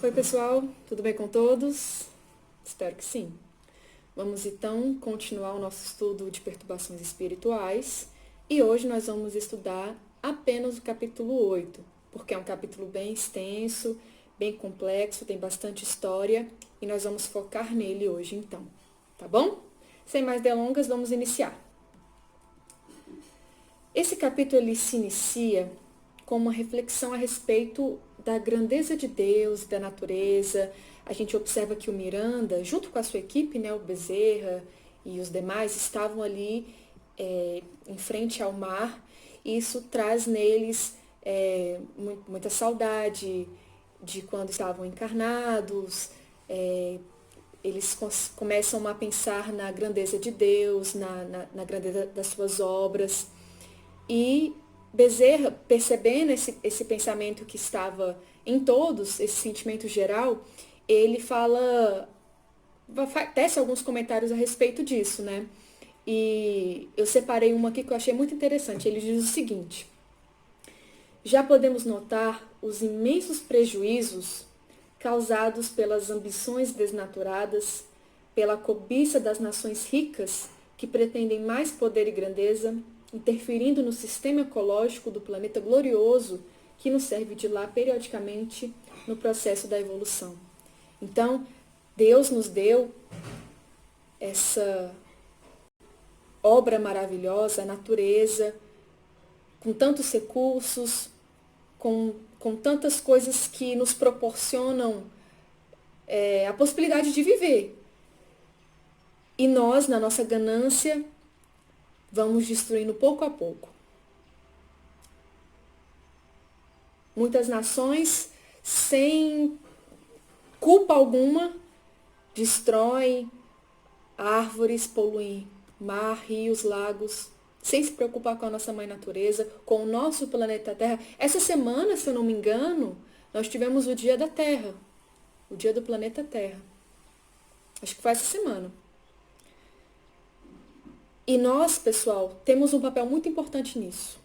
Oi, pessoal, tudo bem com todos? Espero que sim. Vamos então continuar o nosso estudo de perturbações espirituais e hoje nós vamos estudar apenas o capítulo 8, porque é um capítulo bem extenso, bem complexo, tem bastante história e nós vamos focar nele hoje então, tá bom? Sem mais delongas, vamos iniciar. Esse capítulo ele se inicia com uma reflexão a respeito da grandeza de Deus, da natureza. A gente observa que o Miranda, junto com a sua equipe, né, o Bezerra e os demais, estavam ali em frente ao mar, e isso traz neles muita saudade de quando estavam encarnados. Eles começam a pensar na grandeza de Deus, na grandeza das suas obras. E Bezerra, percebendo esse pensamento que estava em todos, esse sentimento geral, ele tece alguns comentários a respeito disso, né? E eu separei uma aqui que eu achei muito interessante. Ele diz o seguinte: já podemos notar os imensos prejuízos causados pelas ambições desnaturadas, pela cobiça das nações ricas que pretendem mais poder e grandeza, interferindo no sistema ecológico do planeta glorioso que nos serve de lar periodicamente no processo da evolução. Então, Deus nos deu essa obra maravilhosa, a natureza, com tantos recursos, com tantas coisas que nos proporcionam a possibilidade de viver. E nós, na nossa ganância, vamos destruindo pouco a pouco. Muitas nações, sem culpa alguma, destroem árvores, poluem mar, rios, lagos, sem se preocupar com a nossa mãe natureza, com o nosso planeta Terra. Essa semana, se eu não me engano, nós tivemos o Dia da Terra, o Dia do Planeta Terra. Acho que foi essa semana. E nós, pessoal, temos um papel muito importante nisso.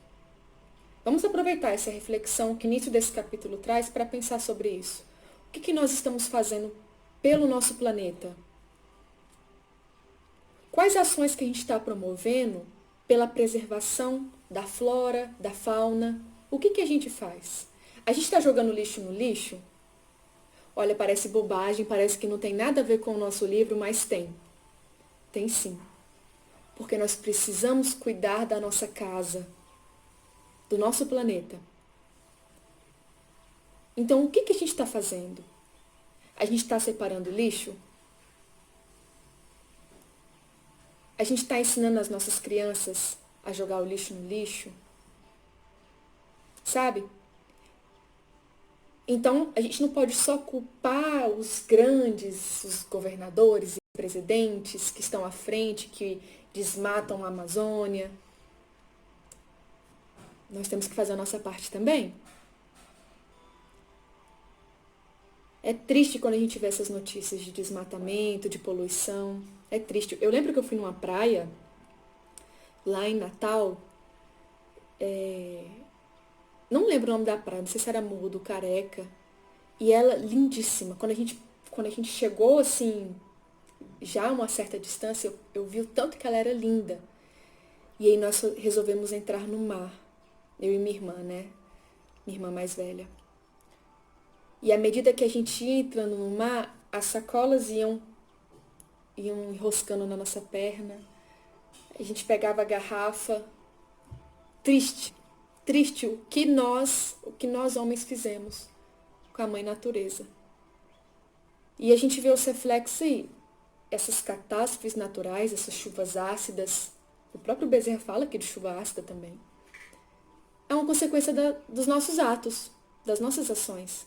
Vamos aproveitar essa reflexão que o início desse capítulo traz para pensar sobre isso. O que nós estamos fazendo pelo nosso planeta? Quais ações que a gente está promovendo pela preservação da flora, da fauna? O que a gente faz? A gente está jogando lixo no lixo? Olha, parece bobagem, parece que não tem nada a ver com o nosso livro, mas tem. Tem sim. Porque nós precisamos cuidar da nossa casa, do nosso planeta. Então, o que a gente está fazendo? A gente está separando lixo? A gente está ensinando as nossas crianças a jogar o lixo no lixo? Sabe? Então, a gente não pode só culpar os grandes, os governadores e presidentes que estão à frente, que desmatam a Amazônia. Nós temos que fazer a nossa parte também. É triste quando a gente vê essas notícias de desmatamento, de poluição. É triste. Eu lembro que eu fui numa praia, lá em Natal. Não lembro o nome da praia, não sei se era Morro do Careca. E ela, lindíssima. Quando a gente chegou, assim, já a uma certa distância, eu vi o tanto que ela era linda. E aí nós resolvemos entrar no mar. Eu e minha irmã, né? Minha irmã mais velha. E à medida que a gente ia entrando no mar, as sacolas iam enroscando na nossa perna. A gente pegava a garrafa. Triste. Triste o que nós homens fizemos com a mãe natureza. E a gente vê os reflexos aí. Essas catástrofes naturais, essas chuvas ácidas. O próprio Bezerra fala aqui de chuva ácida também. É uma consequência dos nossos atos, das nossas ações.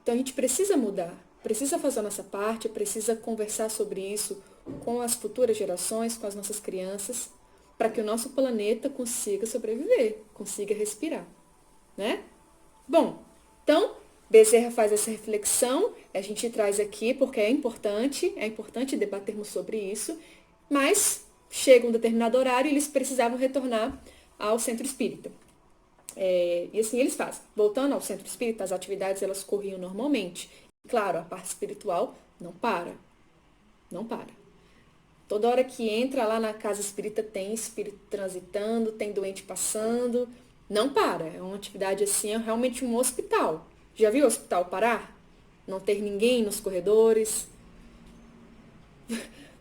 Então a gente precisa mudar, precisa fazer a nossa parte, precisa conversar sobre isso com as futuras gerações, com as nossas crianças, para que o nosso planeta consiga sobreviver, consiga respirar, né? Bom, então, Bezerra faz essa reflexão, a gente traz aqui porque é importante debatermos sobre isso, mas chega um determinado horário e eles precisavam retornar ao centro espírita. E assim eles fazem. Voltando ao centro espírita, as atividades elas corriam normalmente. Claro, a parte espiritual não para. Não para. Toda hora que entra lá na casa espírita tem espírito transitando, tem doente passando. Não para. É uma atividade assim, é realmente um hospital. Já viu o hospital parar? Não ter ninguém nos corredores.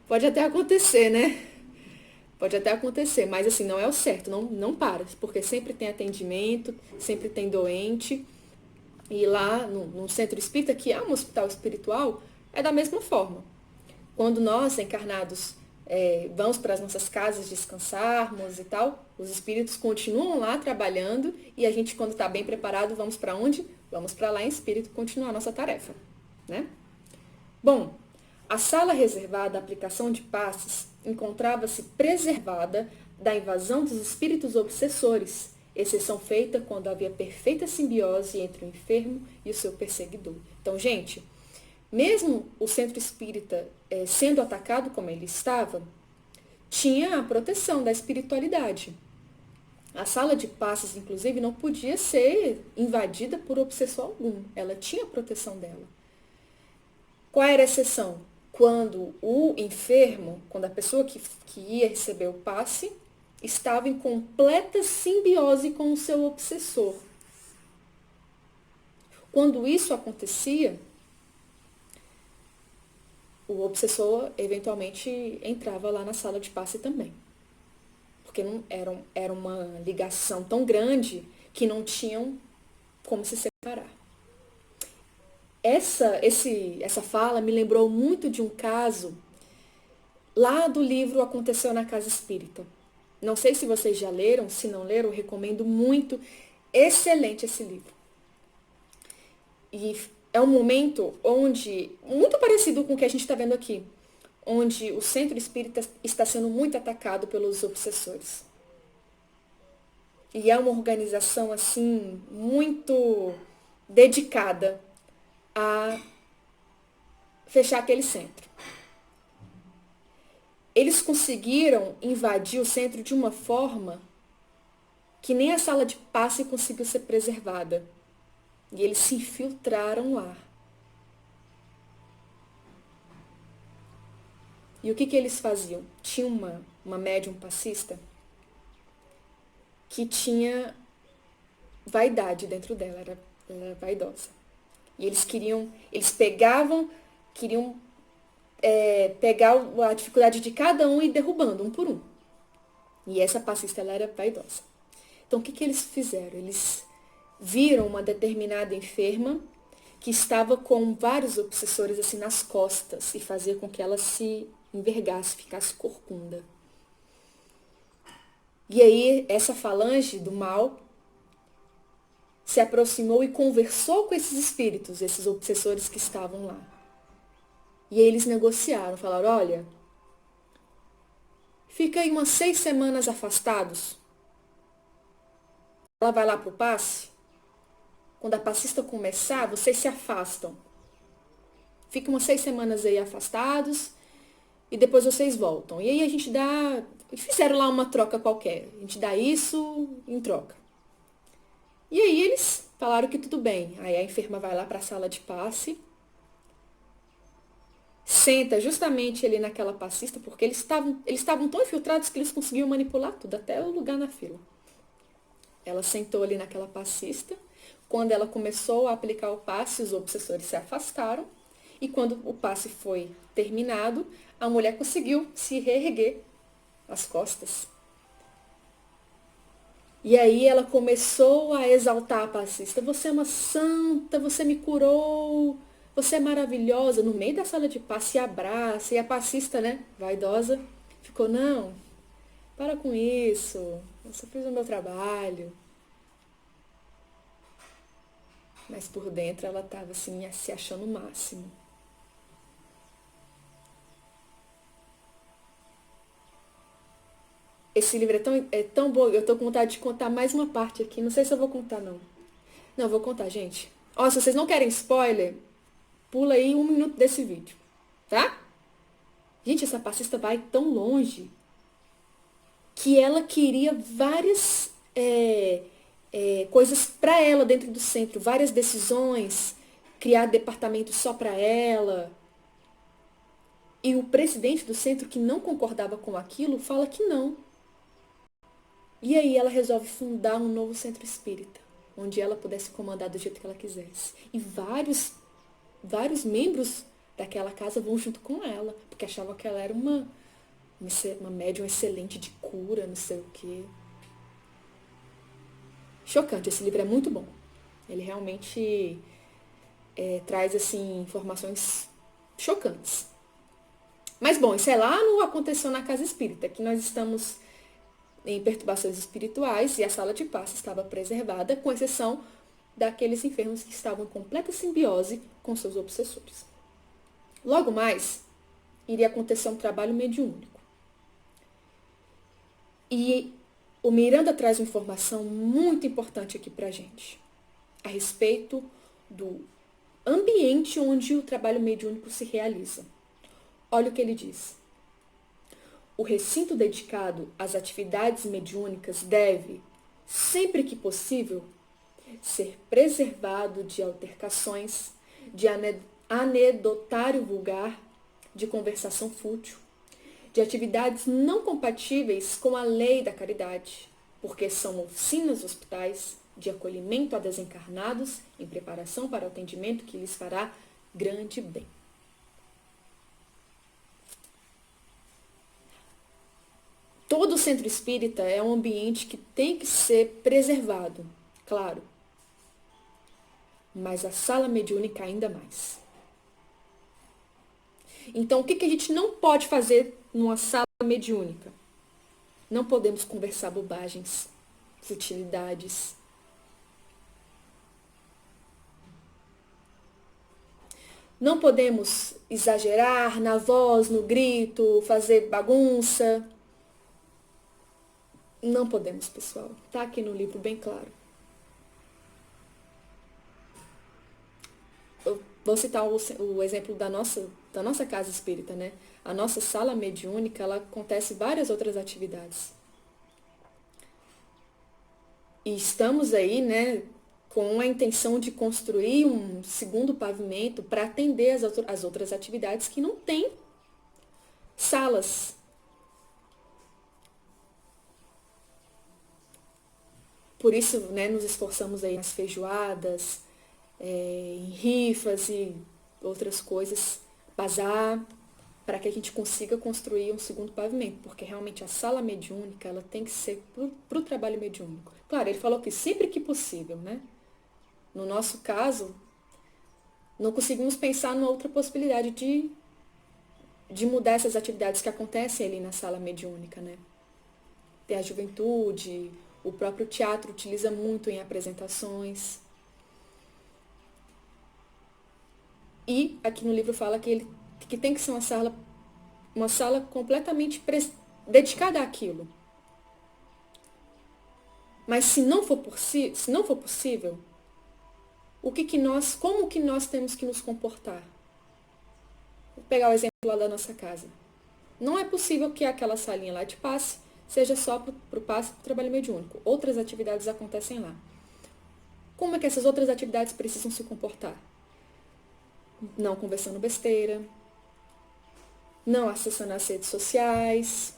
Pode até acontecer, né? Pode até acontecer, mas assim, não é o certo, não para, porque sempre tem atendimento, sempre tem doente. E lá no centro espírita, que é um hospital espiritual, é da mesma forma. Quando nós, encarnados, vamos para as nossas casas descansarmos e tal, os espíritos continuam lá trabalhando e a gente, quando está bem preparado, vamos para onde? Vamos para lá em espírito continuar a nossa tarefa, né? Bom, a sala reservada à aplicação de passes encontrava-se preservada da invasão dos espíritos obsessores, exceção feita quando havia perfeita simbiose entre o enfermo e o seu perseguidor. Então, gente, mesmo o centro espírita sendo atacado como ele estava, tinha a proteção da espiritualidade. A sala de passes, inclusive, não podia ser invadida por obsessor algum. Ela tinha a proteção dela. Qual era a exceção? Quando o enfermo, quando a pessoa que ia receber o passe, estava em completa simbiose com o seu obsessor. Quando isso acontecia, o obsessor eventualmente entrava lá na sala de passe também. Porque não era uma ligação tão grande que não tinham como se separar. Essa fala me lembrou muito de um caso lá do livro Aconteceu na Casa Espírita. Não sei se vocês já leram, se não leram, eu recomendo muito. Excelente esse livro. E é um momento onde, muito parecido com o que a gente está vendo aqui, onde o centro espírita está sendo muito atacado pelos obsessores. E é uma organização, assim, muito dedicada a fechar aquele centro. Eles conseguiram invadir o centro de uma forma que nem a sala de passe conseguiu ser preservada. E eles se infiltraram lá. E o que eles faziam? Tinha uma médium passista que tinha vaidade dentro dela, era vaidosa. E eles queriam pegar a dificuldade de cada um e ir derrubando um por um. E essa passista, ela era vaidosa. Então, o que eles fizeram? Eles viram uma determinada enferma que estava com vários obsessores assim nas costas e fazia com que ela se envergasse, ficasse corcunda. E aí, essa falange do mal se aproximou e conversou com esses espíritos, esses obsessores que estavam lá. E aí eles negociaram, falaram, olha, fica aí umas 6 semanas afastados. Ela vai lá pro passe. Quando a passista começar, vocês se afastam. Fica umas 6 semanas aí afastados e depois vocês voltam. E aí a gente dá... Fizeram lá uma troca qualquer. A gente dá isso em troca. E aí eles falaram que tudo bem. Aí a enferma vai lá para a sala de passe, senta justamente ali naquela passista, porque eles estavam tão infiltrados que eles conseguiam manipular tudo, até o lugar na fila. Ela sentou ali naquela passista. Quando ela começou a aplicar o passe, os obsessores se afastaram. E quando o passe foi terminado, a mulher conseguiu se reerguer as costas. E aí ela começou a exaltar a passista. Você é uma santa, você me curou, você é maravilhosa. No meio da sala de passe, se abraça. E a passista, né, vaidosa, ficou, não, para com isso, eu só fiz o meu trabalho. Mas por dentro ela estava assim, se achando o máximo. Esse livro é tão bom, eu tô com vontade de contar mais uma parte aqui. Não sei se eu vou contar, não. Não, eu vou contar, gente. Ó, se vocês não querem spoiler, pula aí 1 minuto desse vídeo, tá? Gente, essa passista vai tão longe que ela queria várias coisas para ela dentro do centro, várias decisões, criar departamento só para ela. E o presidente do centro, que não concordava com aquilo, fala que não. E aí ela resolve fundar um novo centro espírita, onde ela pudesse comandar do jeito que ela quisesse. E vários membros daquela casa vão junto com ela, porque achavam que ela era uma médium excelente de cura, não sei o quê. Chocante, esse livro é muito bom. Ele realmente traz assim informações chocantes. Mas bom, isso é lá no Aconteceu na Casa Espírita, que nós estamos em perturbações espirituais e a sala de passe estava preservada, com exceção daqueles enfermos que estavam em completa simbiose com seus obsessores. Logo mais, iria acontecer um trabalho mediúnico. E o Miranda traz uma informação muito importante aqui pra gente, a respeito do ambiente onde o trabalho mediúnico se realiza. Olha o que ele diz. O recinto dedicado às atividades mediúnicas deve, sempre que possível, ser preservado de altercações, de anedotário vulgar, de conversação fútil, de atividades não compatíveis com a lei da caridade, porque são oficinas hospitais de acolhimento a desencarnados em preparação para o atendimento que lhes fará grande bem. Todo centro espírita é um ambiente que tem que ser preservado, claro. Mas a sala mediúnica ainda mais. Então, o que a gente não pode fazer numa sala mediúnica? Não podemos conversar bobagens, futilidades. Não podemos exagerar na voz, no grito, fazer bagunça. Não podemos, pessoal. Está aqui no livro bem claro. Eu vou citar o exemplo da nossa casa espírita, né? A nossa sala mediúnica, ela acontece várias outras atividades. E estamos aí, né, com a intenção de construir um segundo pavimento para atender as outras atividades que não têm salas. Por isso, né, nos esforçamos aí nas feijoadas, em rifas e outras coisas, bazar, para que a gente consiga construir um segundo pavimento, porque realmente a sala mediúnica, ela tem que ser para o trabalho mediúnico. Claro, ele falou que sempre que possível, né? No nosso caso, não conseguimos pensar numa outra possibilidade de mudar essas atividades que acontecem ali na sala mediúnica, né? Tem a juventude, o próprio teatro utiliza muito em apresentações. E aqui no livro fala que tem que ser uma sala completamente dedicada àquilo. Mas se não for possível, como que nós temos que nos comportar? Vou pegar o exemplo lá da nossa casa. Não é possível que aquela salinha lá de passe seja só para o passe do trabalho mediúnico. Outras atividades acontecem lá. Como é que essas outras atividades precisam se comportar? Não conversando besteira, não acessando as redes sociais,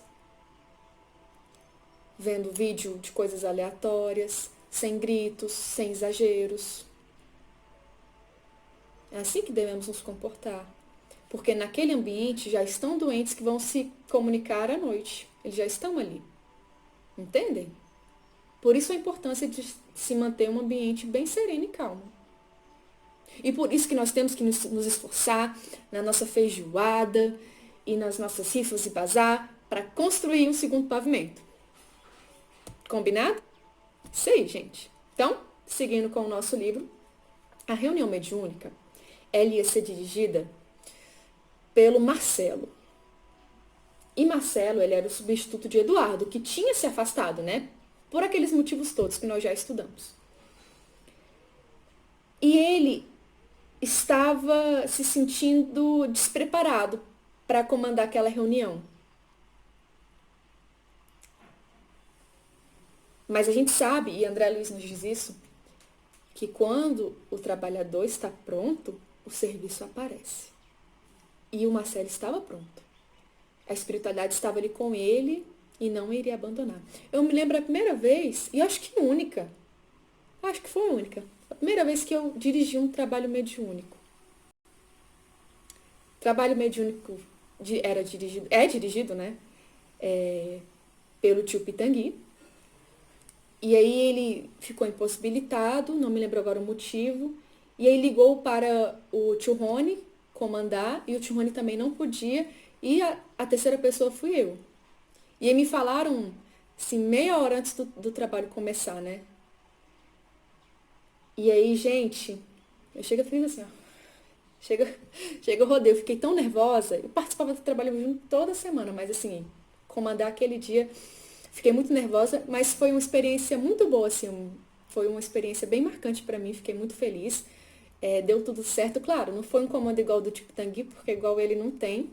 vendo vídeo de coisas aleatórias, sem gritos, sem exageros. É assim que devemos nos comportar. Porque naquele ambiente já estão doentes que vão se comunicar à noite. Eles já estão ali. Entendem? Por isso a importância de se manter um ambiente bem sereno e calmo. E por isso que nós temos que nos esforçar na nossa feijoada e nas nossas rifas e bazar para construir um segundo pavimento. Combinado? Isso aí, gente. Então, seguindo com o nosso livro, a reunião mediúnica, ela ia ser dirigida pelo Marcelo. E Marcelo, ele era o substituto de Eduardo, que tinha se afastado, né? Por aqueles motivos todos que nós já estudamos. E ele estava se sentindo despreparado para comandar aquela reunião. Mas a gente sabe, e André Luiz nos diz isso, que quando o trabalhador está pronto, o serviço aparece. E o Marcelo estava pronto. A espiritualidade estava ali com ele e não iria abandonar. Eu me lembro a primeira vez, e acho que única, acho que foi a única, a primeira vez que eu dirigi um trabalho mediúnico. Trabalho mediúnico é dirigido, né? Pelo tio Pitangui. E aí ele ficou impossibilitado, não me lembro agora o motivo. E aí ligou para o tio Rony comandar, e o tio Rony também não podia. E a terceira pessoa fui eu. E aí me falaram, assim, meia hora antes do trabalho começar, né? E aí, gente, eu chego fiz assim, ó. Chega, chega o rodeio, eu fiquei tão nervosa. Eu participava do trabalho junto toda semana, mas assim, comandar aquele dia, fiquei muito nervosa, mas foi uma experiência muito boa, assim, foi uma experiência bem marcante para mim, fiquei muito feliz. Deu tudo certo, claro, não foi um comando igual do tipo Tangui, porque igual ele não tem,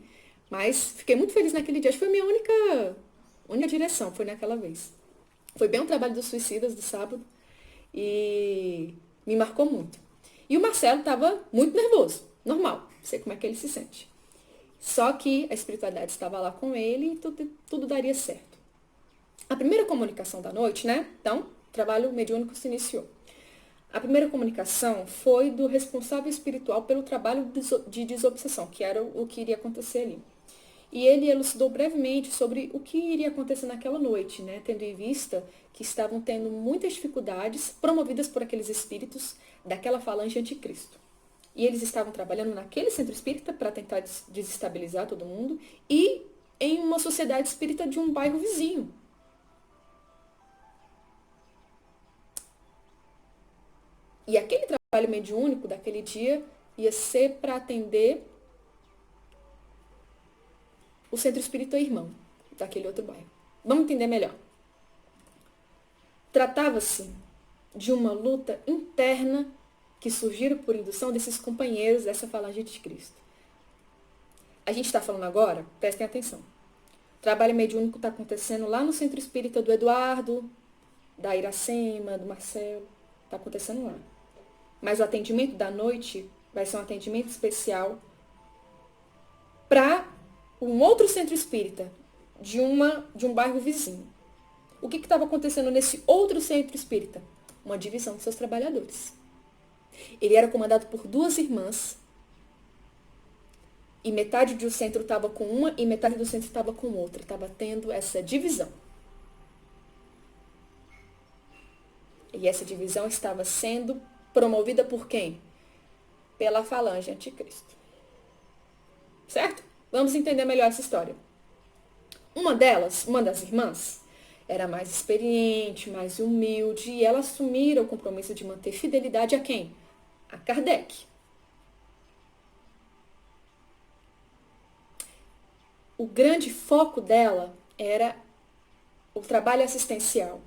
mas fiquei muito feliz naquele dia. Acho que foi minha única direção, foi naquela vez. Foi bem um trabalho dos suicidas do sábado e me marcou muito. E o Marcelo estava muito nervoso, normal, sei como é que ele se sente. Só que a espiritualidade estava lá com ele e tudo daria certo. A primeira comunicação da noite, né? Então, o trabalho mediúnico se iniciou. A primeira comunicação foi do responsável espiritual pelo trabalho de desobsessão, que era o que iria acontecer ali. E ele elucidou brevemente sobre o que iria acontecer naquela noite, né? Tendo em vista que estavam tendo muitas dificuldades promovidas por aqueles espíritos daquela falange anticristo. E eles estavam trabalhando naquele centro espírita para tentar desestabilizar todo mundo e em uma sociedade espírita de um bairro vizinho. E aquele trabalho mediúnico daquele dia ia ser para atender o centro espírita irmão daquele outro bairro. Vamos entender melhor. Tratava-se de uma luta interna que surgiram por indução desses companheiros dessa falange de Cristo. A gente está falando agora, prestem atenção. O trabalho mediúnico está acontecendo lá no centro espírita do Eduardo, da Iracema, do Marcelo. Está acontecendo lá. Mas o atendimento da noite vai ser um atendimento especial para um outro centro espírita de um bairro vizinho. O que estava acontecendo nesse outro centro espírita? Uma divisão de seus trabalhadores. Ele era comandado por duas irmãs, e metade do centro estava com uma e metade do centro estava com outra. Estava tendo essa divisão. E essa divisão estava sendo promovida por quem? Pela falange anticristo. Certo? Vamos entender melhor essa história. Uma das irmãs, era mais experiente, mais humilde, e ela assumira o compromisso de manter fidelidade a quem? A Kardec. O grande foco dela era o trabalho assistencial.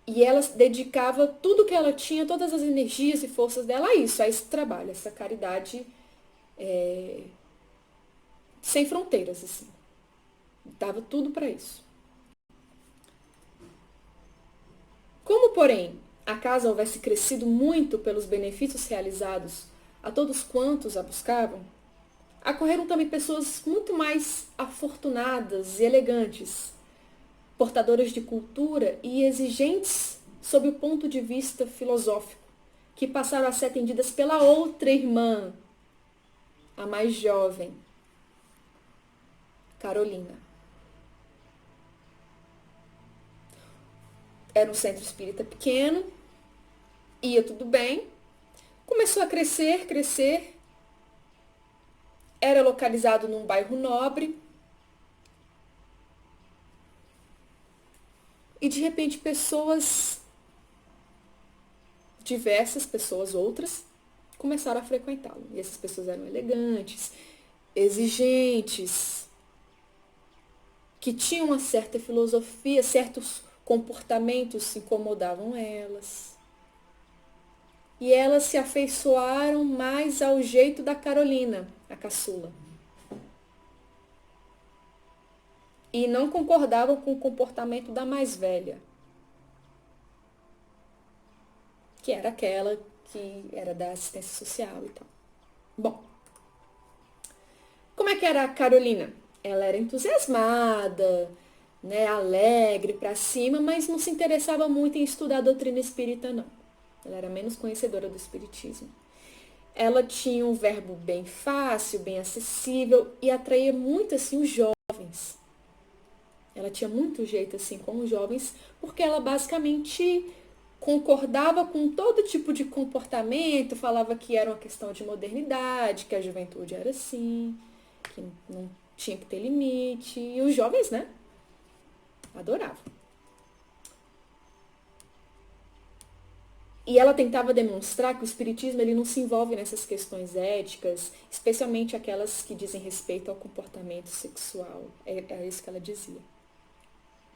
E ela dedicava tudo que ela tinha, todas as energias e forças dela a isso, a esse trabalho, essa caridade sem fronteiras, assim. Dava tudo para isso. Como, porém, a casa houvesse crescido muito pelos benefícios realizados a todos quantos a buscavam, ocorreram também pessoas muito mais afortunadas e elegantes, portadoras de cultura e exigentes sob o ponto de vista filosófico, que passaram a ser atendidas pela outra irmã, a mais jovem, Carolina. Era um centro espírita pequeno, ia tudo bem, começou a crescer, era localizado num bairro nobre, e de repente diversas pessoas outras, começaram a frequentá-lo. E essas pessoas eram elegantes, exigentes, que tinham uma certa filosofia, certos comportamentos incomodavam elas. E elas se afeiçoaram mais ao jeito da Carolina, a caçula. e não concordavam com o comportamento da mais velha, que era aquela que era da assistência social e tal. Bom, como é que era a Carolina? Ela era entusiasmada, né, alegre, pra cima, mas não se interessava muito em estudar a doutrina espírita, não. Ela era menos conhecedora do espiritismo. Ela tinha um verbo bem fácil, bem acessível e atraía muito assim os jovens. Ela tinha muito jeito assim com os jovens, porque ela basicamente concordava com todo tipo de comportamento, falava que era uma questão de modernidade, que a juventude era assim, que não tinha que ter limite. E os jovens, né, adoravam. E ela tentava demonstrar que o espiritismo ele não se envolve nessas questões éticas, especialmente aquelas que dizem respeito ao comportamento sexual. É isso que ela dizia.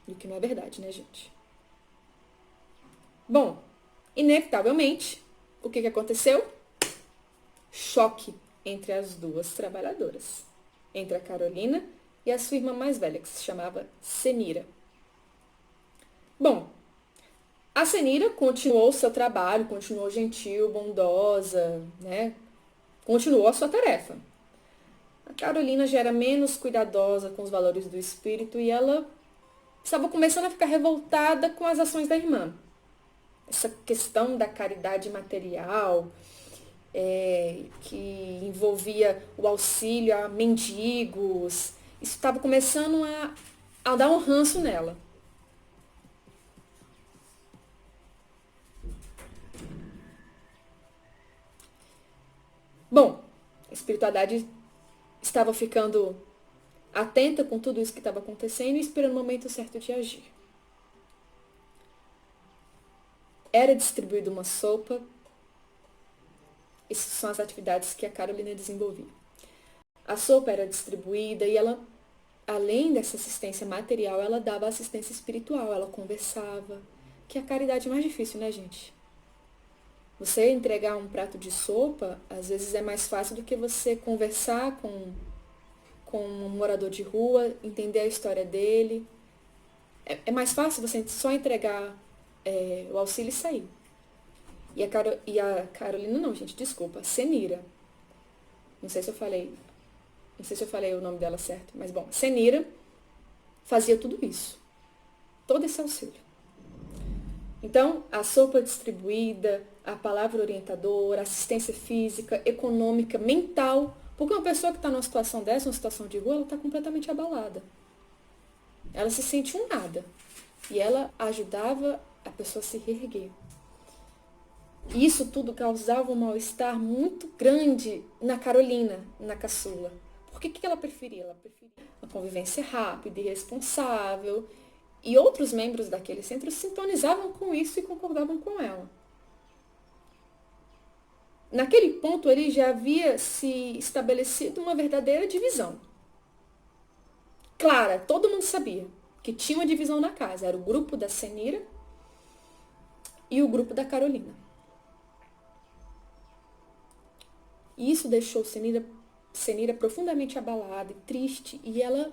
E o que não é verdade, né, gente? Bom, inevitavelmente, o que aconteceu? Choque entre as duas trabalhadoras. Entre a Carolina e a sua irmã mais velha, que se chamava Senira. Bom, a Senira continuou seu trabalho, continuou gentil, bondosa, né? Continuou a sua tarefa. A Carolina já era menos cuidadosa com os valores do espírito e ela estava começando a ficar revoltada com as ações da irmã. Essa questão da caridade material, que envolvia o auxílio a mendigos, isso estava começando a dar um ranço nela. Bom, a espiritualidade estava ficando atenta com tudo isso que estava acontecendo e esperando o momento certo de agir. Era distribuída uma sopa. Essas são as atividades que a Carolina desenvolvia. A sopa era distribuída e ela, além dessa assistência material, ela dava assistência espiritual, ela conversava, que é a caridade mais difícil, né, gente? Você entregar um prato de sopa, às vezes é mais fácil do que você conversar com um morador de rua, entender a história dele. É mais fácil você só entregar o auxílio e sair. E a Carolina não, gente, desculpa, Senira. Não sei se eu falei o nome dela certo, mas bom, Senira fazia tudo isso. Todo esse auxílio. Então, a sopa distribuída, a palavra orientadora, assistência física, econômica, mental, porque uma pessoa que está numa situação dessa, uma situação de rua, ela está completamente abalada. Ela se sente um nada. E ela ajudava a pessoa a se reerguer. E isso tudo causava um mal-estar muito grande na Carolina, na caçula. Por que ela preferia? Ela preferia uma convivência rápida e responsável. E outros membros daquele centro sintonizavam com isso e concordavam com ela. Naquele ponto, ele já havia se estabelecido uma verdadeira divisão. Clara, todo mundo sabia que tinha uma divisão na casa. Era o grupo da Senira e o grupo da Carolina. E isso deixou Senira profundamente abalada e triste, e ela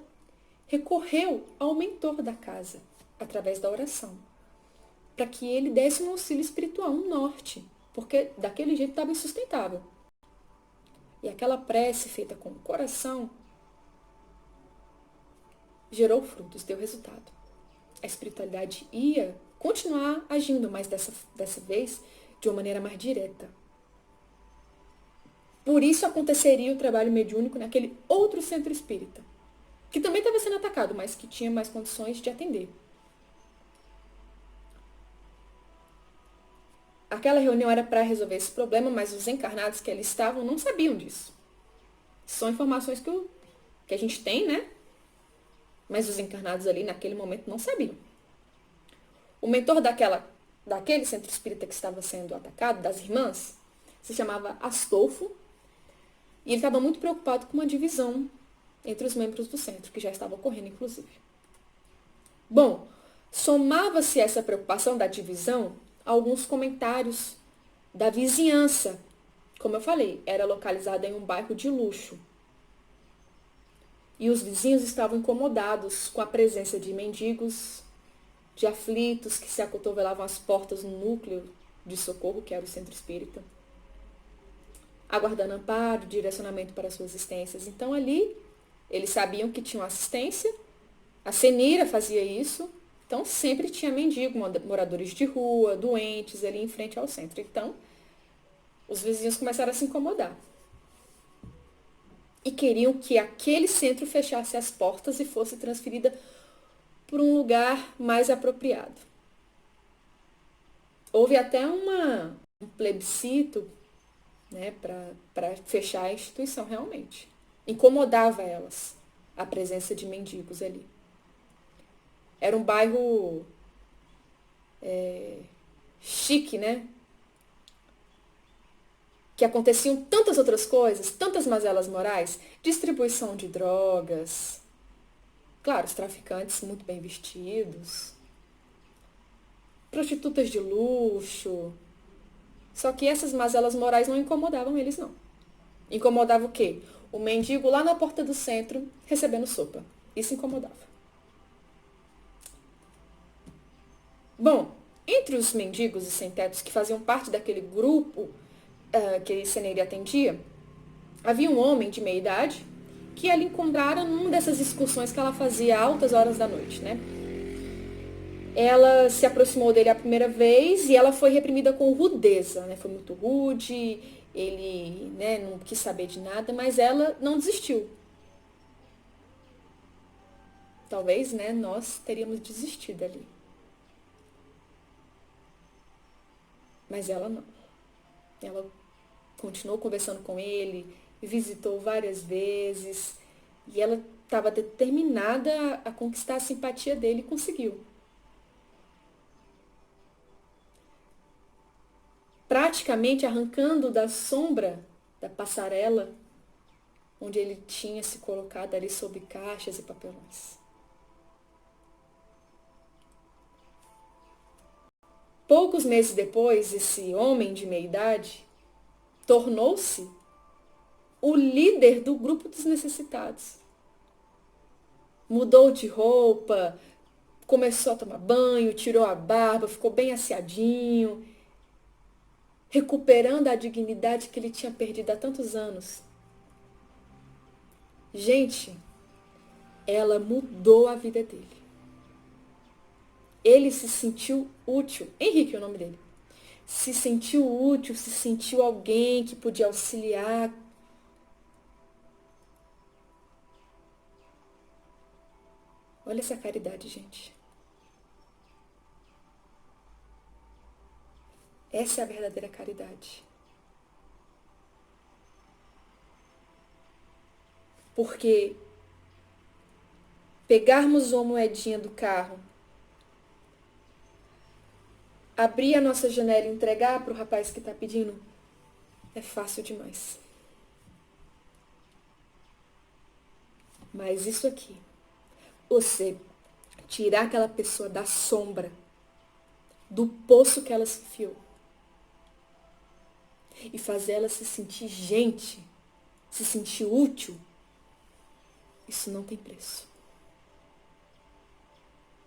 recorreu ao mentor da casa, através da oração, para que ele desse um auxílio espiritual, um norte, porque daquele jeito estava insustentável. E aquela prece feita com o coração gerou frutos, deu resultado. A espiritualidade ia continuar agindo, mas dessa vez de uma maneira mais direta. Por isso aconteceria o trabalho mediúnico naquele outro centro espírita, que também estava sendo atacado, mas que tinha mais condições de atender. Aquela reunião era para resolver esse problema, mas os encarnados que ali estavam não sabiam disso. São informações que a gente tem, né? Mas os encarnados ali naquele momento não sabiam. O mentor daquele centro espírita que estava sendo atacado, das irmãs, se chamava Astolfo, e ele estava muito preocupado com uma divisão entre os membros do centro, que já estava ocorrendo, inclusive. Bom, somava-se essa preocupação da divisão a alguns comentários da vizinhança. Como eu falei, era localizada em um bairro de luxo. E os vizinhos estavam incomodados com a presença de mendigos, de aflitos que se acotovelavam às portas no núcleo de socorro, que era o centro espírita, aguardando amparo, direcionamento para suas existências. Então ali, eles sabiam que tinham assistência, a Senira fazia isso, então sempre tinha mendigo, moradores de rua, doentes ali em frente ao centro. Então, os vizinhos começaram a se incomodar. E queriam que aquele centro fechasse as portas e fosse transferida para um lugar mais apropriado. Houve até um plebiscito, né, para fechar a instituição realmente. Incomodava elas a presença de mendigos ali. Era um bairro chique, né? Que aconteciam tantas outras coisas, tantas mazelas morais, distribuição de drogas, claro, os traficantes muito bem vestidos, prostitutas de luxo. Só que essas mazelas morais não incomodavam eles, não. Incomodava o quê? O mendigo lá na porta do centro recebendo sopa. Isso incomodava. Bom, entre os mendigos e sem-tetos que faziam parte daquele grupo que Seneire atendia, havia um homem de meia idade que ela encontrara numa dessas excursões que ela fazia a altas horas da noite, né? Ela se aproximou dele a primeira vez e ela foi reprimida com rudeza, né? Foi muito rude, ele, né, não quis saber de nada, mas ela não desistiu. Talvez, né, nós teríamos desistido ali. Mas ela não. Ela continuou conversando com ele, visitou várias vezes e ela estava determinada a conquistar a simpatia dele e conseguiu. Praticamente arrancando da sombra da passarela onde ele tinha se colocado ali sob caixas e papelões. Poucos meses depois, esse homem de meia idade tornou-se o líder do grupo dos necessitados. Mudou de roupa, começou a tomar banho, tirou a barba, ficou bem asseadinho, recuperando a dignidade que ele tinha perdido há tantos anos. Gente, ela mudou a vida dele. Ele se sentiu útil. Henrique é o nome dele. Se sentiu útil, se sentiu alguém que podia auxiliar. Olha essa caridade, gente. Essa é a verdadeira caridade. Porque pegarmos uma moedinha do carro, abrir a nossa janela e entregar para o rapaz que está pedindo, é fácil demais. Mas isso aqui, você tirar aquela pessoa da sombra, do poço que ela se enfiou, e fazer ela se sentir gente, se sentir útil, isso não tem preço.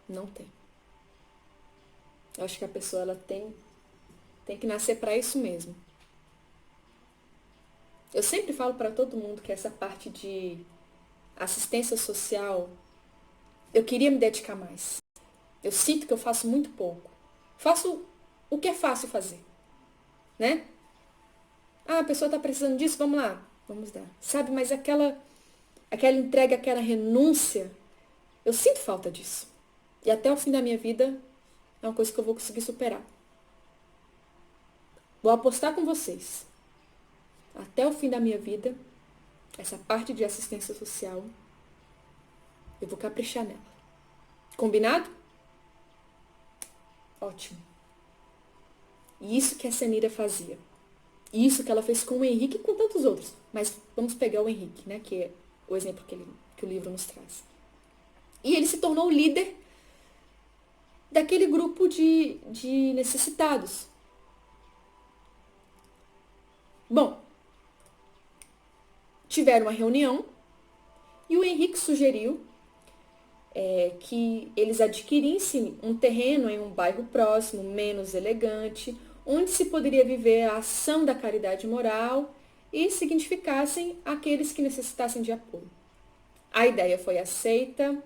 Não tem. Eu acho que a pessoa ela tem que nascer para isso mesmo. Eu sempre falo para todo mundo que essa parte de assistência social, eu queria me dedicar mais. Eu sinto que eu faço muito pouco. Faço o que é fácil fazer, né? Ah, a pessoa está precisando disso, vamos lá, vamos dar. Sabe, mas aquela entrega, aquela renúncia, eu sinto falta disso. E até o fim da minha vida é uma coisa que eu vou conseguir superar. Vou apostar com vocês. Até o fim da minha vida, essa parte de assistência social, eu vou caprichar nela. Combinado? Ótimo. E isso que a Senira fazia. Isso que ela fez com o Henrique e com tantos outros. Mas vamos pegar o Henrique, né? Que é o exemplo que o livro nos traz. E ele se tornou o líder daquele grupo de necessitados. Bom, tiveram uma reunião E o Henrique sugeriu que eles adquirissem um terreno em um bairro próximo, menos elegante, onde se poderia viver a ação da caridade moral e significassem aqueles que necessitassem de apoio. A ideia foi aceita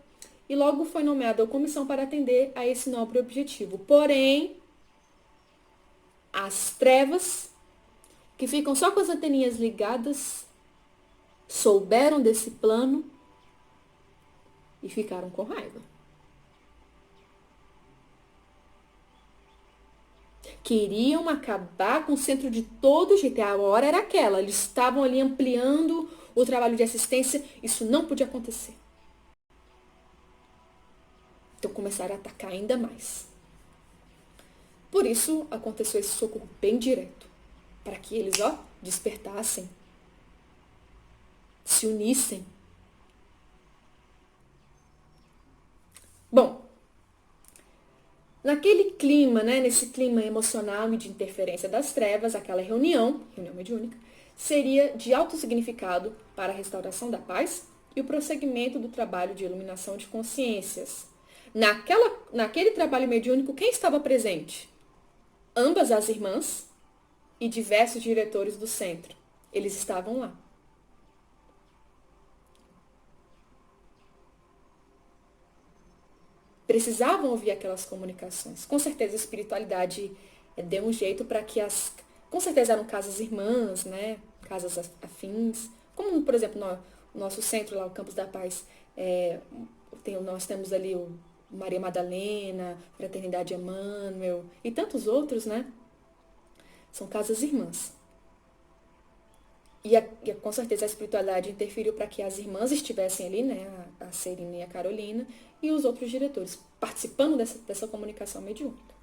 e logo foi nomeada a comissão para atender a esse nobre objetivo. Porém, as trevas, que ficam só com as anteninhas ligadas, souberam desse plano e ficaram com raiva. Queriam acabar com o centro de todo jeito. A hora era aquela. Eles estavam ali ampliando o trabalho de assistência. Isso não podia acontecer. Então começaram a atacar ainda mais. Por isso aconteceu esse socorro bem direto. Para que eles, despertassem. Se unissem. Bom, naquele clima, nesse clima emocional e de interferência das trevas, aquela reunião mediúnica, seria de alto significado para a restauração da paz e o prosseguimento do trabalho de iluminação de consciências. Naquele trabalho mediúnico, quem estava presente? Ambas as irmãs e diversos diretores do centro. Eles estavam lá. Precisavam ouvir aquelas comunicações. Com certeza a espiritualidade deu um jeito para que com certeza eram casas irmãs, casas afins. Como, por exemplo, no nosso centro lá, o Campus da Paz, nós temos ali o Maria Madalena, Fraternidade Emmanuel e tantos outros, São casas irmãs. E com certeza a espiritualidade interferiu para que as irmãs estivessem ali, a Serina e a Carolina, e os outros diretores, participando dessa comunicação mediúnica.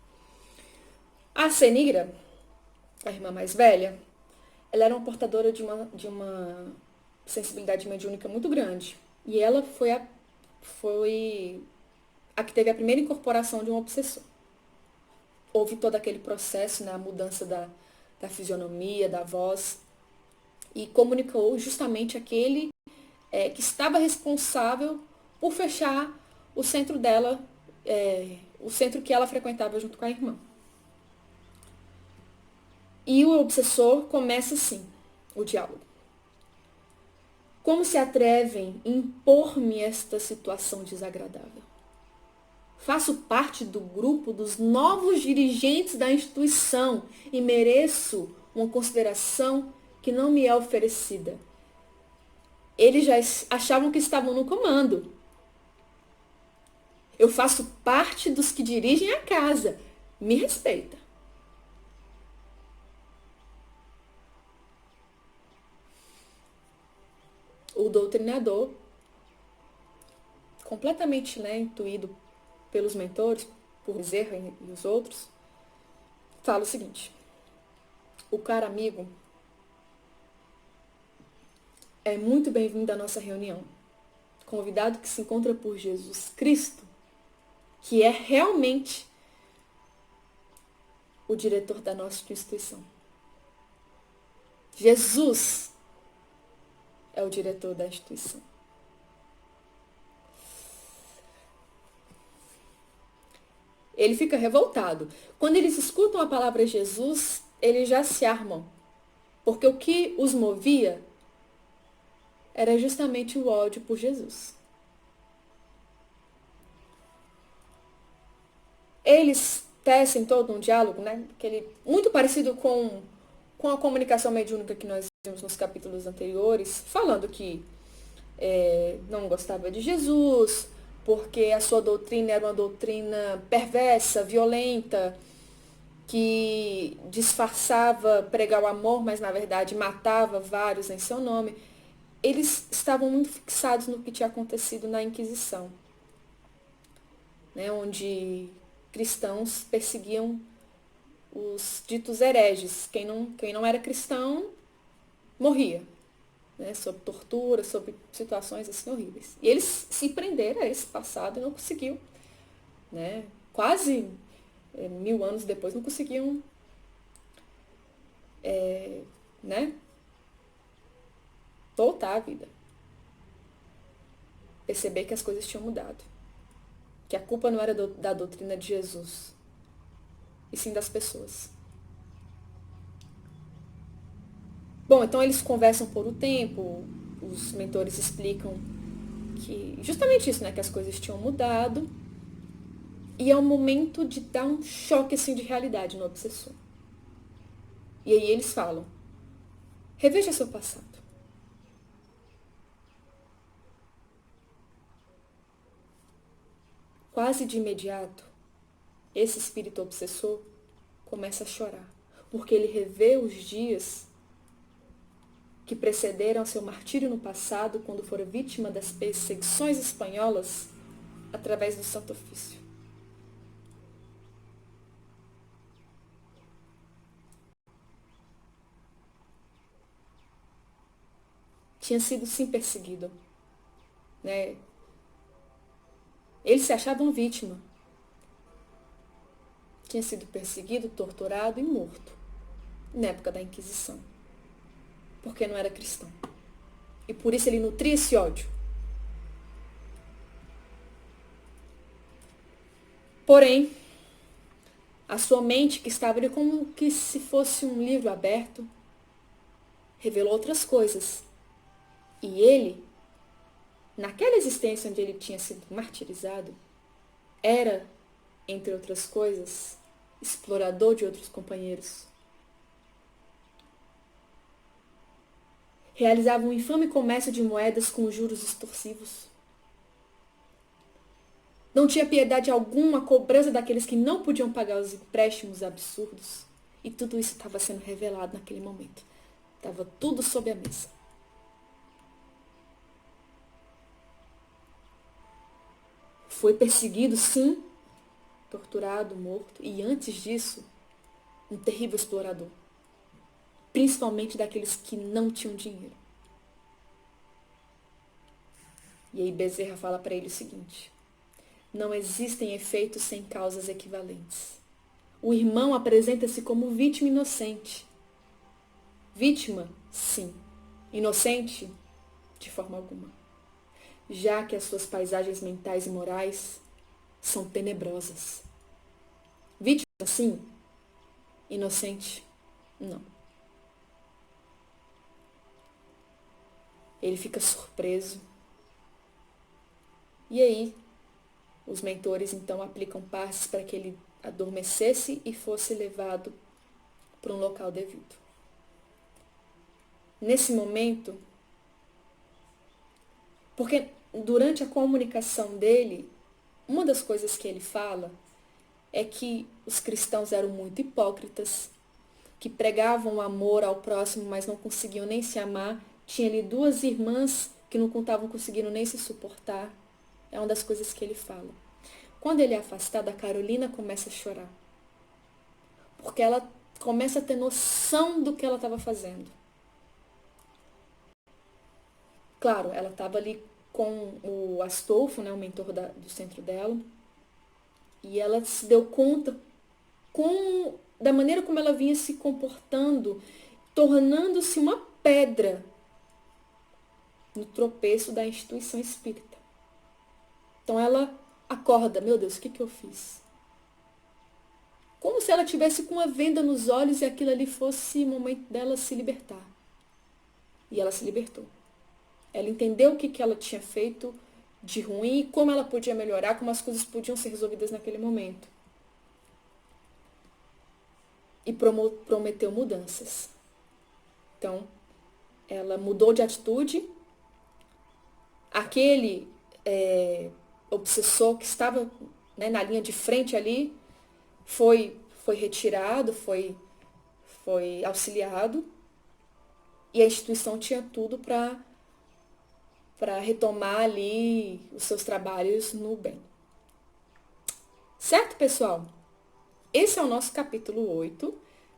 A Senira, a irmã mais velha, ela era uma portadora de uma sensibilidade mediúnica muito grande. E ela foi a que teve a primeira incorporação de um obsessor. Houve todo aquele processo, a mudança da fisionomia, da voz, e comunicou justamente aquele que estava responsável por fechar o centro dela, o centro que ela frequentava junto com a irmã. E o obsessor começa assim, o diálogo. Como se atrevem a impor-me esta situação desagradável? Faço parte do grupo dos novos dirigentes da instituição e mereço uma consideração que não me é oferecida. Eles já achavam que estavam no comando. Eu faço parte dos que dirigem a casa. Me respeita. O doutrinador, completamente intuído pelos mentores, por Bezerra e os outros, fala o seguinte: o caro amigo é muito bem-vindo à nossa reunião. Convidado que se encontra por Jesus Cristo, que é realmente o diretor da nossa instituição. Jesus é o diretor da instituição. Ele fica revoltado. Quando eles escutam a palavra Jesus, eles já se armam. Porque o que os movia era justamente o ódio por Jesus. Eles tecem todo um diálogo, muito parecido com a comunicação mediúnica que nós vimos nos capítulos anteriores, falando que não gostava de Jesus, porque a sua doutrina era uma doutrina perversa, violenta, que disfarçava pregar o amor, mas na verdade matava vários em seu nome. Eles estavam muito fixados no que tinha acontecido na Inquisição, onde cristãos perseguiam os ditos hereges. Quem não era cristão morria, sob tortura, sob situações assim horríveis. E eles se prenderam a esse passado e não conseguiam, quase 1000 anos depois, não conseguiam voltar à vida. perceber que as coisas tinham mudado. Que a culpa não era da doutrina de Jesus, e sim das pessoas. Bom, então eles conversam por um tempo, os mentores explicam que justamente isso, né, que as coisas tinham mudado, e é um momento de dar um choque assim de realidade no obsessor. E aí eles falam: reveja seu passado. Quase de imediato, esse espírito obsessor começa a chorar, porque ele revê os dias que precederam seu martírio no passado, quando fora vítima das perseguições espanholas através do Santo Ofício. Tinha sido sim perseguido, né? Ele se achava uma vítima. Tinha sido perseguido, torturado e morto na época da Inquisição, porque não era cristão. E por isso ele nutria esse ódio. Porém, a sua mente, que estava ali como que se fosse um livro aberto, revelou outras coisas. E ele, naquela existência onde ele tinha sido martirizado, era, entre outras coisas, explorador de outros companheiros. Realizava um infame comércio de moedas com juros extorsivos. Não tinha piedade alguma a cobrança daqueles que não podiam pagar os empréstimos absurdos. E tudo isso estava sendo revelado naquele momento. Estava tudo sob a mesa. Foi perseguido, sim, torturado, morto, e antes disso, um terrível explorador. Principalmente daqueles que não tinham dinheiro. E aí Bezerra fala para ele o seguinte: não existem efeitos sem causas equivalentes. O irmão apresenta-se como vítima inocente. Vítima, sim. Inocente, de forma alguma. Já que as suas paisagens mentais e morais são tenebrosas. Vítima, sim. Inocente, não. Ele fica surpreso. E aí, os mentores então aplicam passes para que ele adormecesse e fosse levado para um local devido. Nesse momento, porque durante a comunicação dele, uma das coisas que ele fala é que os cristãos eram muito hipócritas, que pregavam o amor ao próximo, mas não conseguiam nem se amar. Tinha ali duas irmãs que não estavam conseguindo nem se suportar. É uma das coisas que ele fala. Quando ele é afastado, a Carolina começa a chorar. Porque ela começa a ter noção do que ela estava fazendo. Claro, ela estava ali com o Astolfo, né, o mentor do centro dela. E ela se deu conta da maneira como ela vinha se comportando, tornando-se uma pedra no tropeço da instituição espírita. Então ela acorda: meu Deus, o que eu fiz? Como se ela tivesse com uma venda nos olhos e aquilo ali fosse o momento dela se libertar. E ela se libertou. Ela entendeu o que ela tinha feito de ruim e como ela podia melhorar, como as coisas podiam ser resolvidas naquele momento. E prometeu mudanças. Então, ela mudou de atitude. Aquele obsessor que estava, né, na linha de frente ali foi retirado, foi auxiliado. E a instituição tinha tudo para retomar ali os seus trabalhos no bem. Certo, pessoal? Esse é o nosso capítulo 8,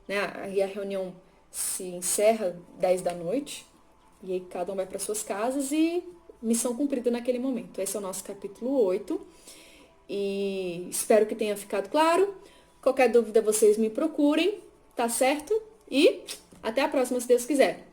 né? E a reunião se encerra 10 da noite. E aí cada um vai para suas casas e missão cumprida naquele momento. Esse é o nosso capítulo 8. E espero que tenha ficado claro. Qualquer dúvida vocês me procurem, tá certo? E até a próxima, se Deus quiser.